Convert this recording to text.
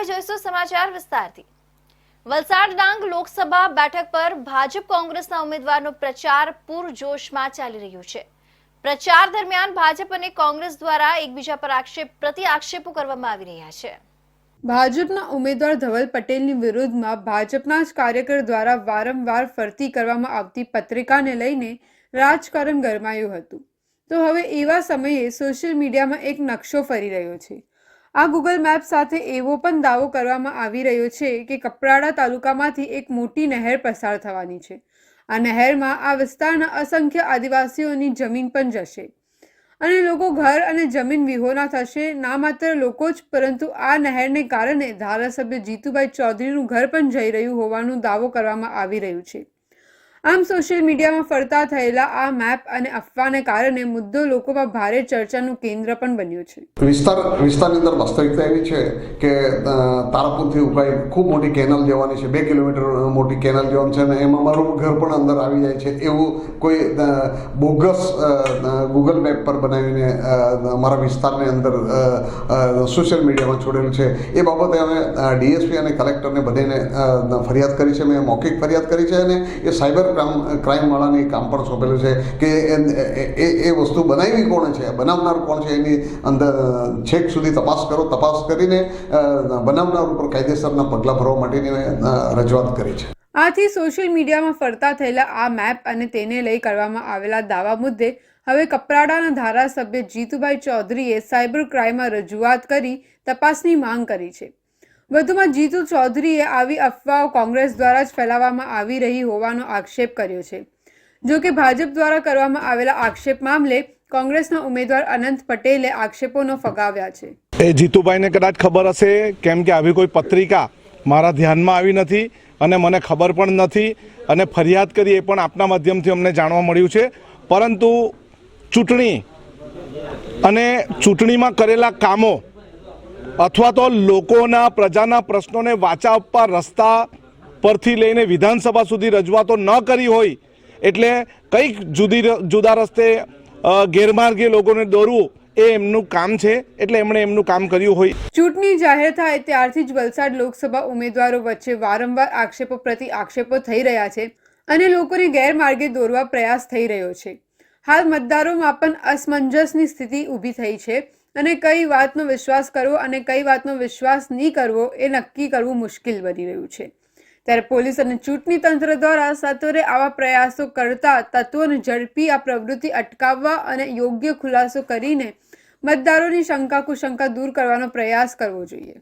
હવે જોઈશું સમાચાર વિસ્તારથી। વલસાડ ડાંગ લોકસભા બેઠક પર ભાજપ કોંગ્રેસના ઉમેદવારનો પ્રચાર પૂરજોશમાં ચાલી રહ્યો છે। પ્રચાર દરમિયાન ભાજપ અને કોંગ્રેસ દ્વારા એકબીજા પર આક્ષેપો કરવામાં આવી રહ્યા છે। ભાજપના ઉમેદવાર ધવલ પટેલની વિરુદ્ધમાં ભાજપના જ કાર્યકર દ્વારા વારંવાર ફરતી કરવામાં આવતી પત્રિકાને લઈને રાજકારણ ગરમાયું હતું। તો હવે એવા સમયે સોશિયલ મીડિયામાં એક નકશો ફરી રહ્યો છે। આ ગૂગલ મેપ સાથે એવો પણ દાવો કરવામાં આવી રહ્યો છે કે કપરાડા તાલુકામાંથી એક મોટી નહેર પસાર થવાની છે। આ નહેરમાં આ વિસ્તારના અસંખ્ય આદિવાસીઓની જમીન પણ જશે અને લોકો ઘર અને જમીન વિહોણા થશે। ના માત્ર લોકો જ પરંતુ આ નહેરને કારણે ધારાસભ્ય જીતુભાઈ ચૌધરીનું ઘર પણ જઈ રહ્યું હોવાનું દાવો કરવામાં આવી રહ્યું છે। આમ સોશિયલ મીડિયામાં ફરતા થયેલા આ મેપ અને અફવાને કારણે મુદ્દો લોકોમાં ભારે ચર્ચાનું કેન્દ્ર પણ બન્યો છે। વિસ્તારની અંદર વાસ્તવિકતા એવી છે કે તારાપુરથી ઉકાઈ ખૂબ મોટી કેનલ જવાની છે, 2 કિલોમીટર મોટી કેનલ જવાની છે અને એમાં મારું ઘર પણ અંદર આવી જાય છે એવું કોઈ બોગસ ગૂગલ મેપ પર બનાવીને અમારા વિસ્તારની અંદર સોશિયલ મીડિયામાં છોડેલું છે। એ બાબતે અમે ડીએસપી અને કલેક્ટરને બધાને ફરિયાદ કરી છે। મેં મૌખિક ફરિયાદ કરી છે અને એ સાયબર ક્રાઇમવાળાને કામ પણ સોંપેલું છે કે એ વસ્તુ બનાવી કોણ છે, બનાવનાર કોણ છે, એની અંદર છેક સુધી તપાસ કરો। તપાસ કરીને બનાવનાર ઉપર કાયદેસરના પગલાં ભરવા માટેની રજૂઆત કરી છે। આથી સોશિયલ મીડિયામાં ફરતા થયેલા આ મેપ અને તેને લઈ કરવામાં આવેલા દાવા મુદ્દે હવે કપરાડાના ધારાસભ્ય જીતુભાઈ ચૌધરીએ સાયબર ક્રાઇમમાં રજૂઆત કરી તપાસની માંગ કરી છે। વધુમાં જીતુ ચૌધરીએ આવી અફવાઓ કોંગ્રેસ દ્વારા જ ફેલાવવામાં આવી રહી હોવાનો આક્ષેપ કર્યો છે। જો કે ભાજપ દ્વારા કરવામાં આવેલા આક્ષેપ મામલે કોંગ્રેસના ઉમેદવાર અનંત પટેલે આક્ષેપોનો ફગાવ્યા છે। એ જીતુભાઈને કદાચ ખબર હશે, કેમ કે આવી કોઈ પત્રિકા મારા ધ્યાનમાં આવી નથી અને મને ખબર પણ નથી અને ફરિયાદ કરી એ પણ આપના માધ્યમથી અમને જાણવા મળ્યું છે। પરંતુ ચૂંટણી અને ચૂંટણીમાં કરેલા કામો અથવા તો લોકોના પ્રજાના પ્રશ્નોને વાચા આપવા રસ્તા પરથી લઈને વિધાનસભા સુધી રજૂઆતો ન કરી હોય એટલે કંઈક જુદા રસ્તે ગેરમાર્ગે લોકોને દોરવું એ એમનું કામ છે, એટલે એમણે એમનું કામ કર્યું હોય। ચૂંટણી જાહેર થાય ત્યારથી જ વલસાડ લોકસભા ઉમેદવારો વચ્ચે વારંવાર આક્ષેપો પ્રતિ આક્ષેપો થઈ રહ્યા છે અને લોકોને ગેરમાર્ગે દોરવા પ્રયાસ થઈ રહ્યો છે। હાલ મતદારોમાં પણ અસમંજસની સ્થિતિ ઊભી થઈ છે અને કઈ વાતનો વિશ્વાસ કરવો અને કઈ વાતનો વિશ્વાસ નહીં કરવો એ નક્કી કરવું મુશ્કેલ બની રહ્યું છે। ત્યારે પોલીસ અને ચૂંટણી તંત્ર દ્વારા સત્વરે આવા પ્રયાસો કરતા તત્વોને ઝડપી આ પ્રવૃત્તિ અટકાવવા અને યોગ્ય ખુલાસો કરીને મતદારોની શંકા કુશંકા દૂર કરવાનો પ્રયાસ કરવો જોઈએ।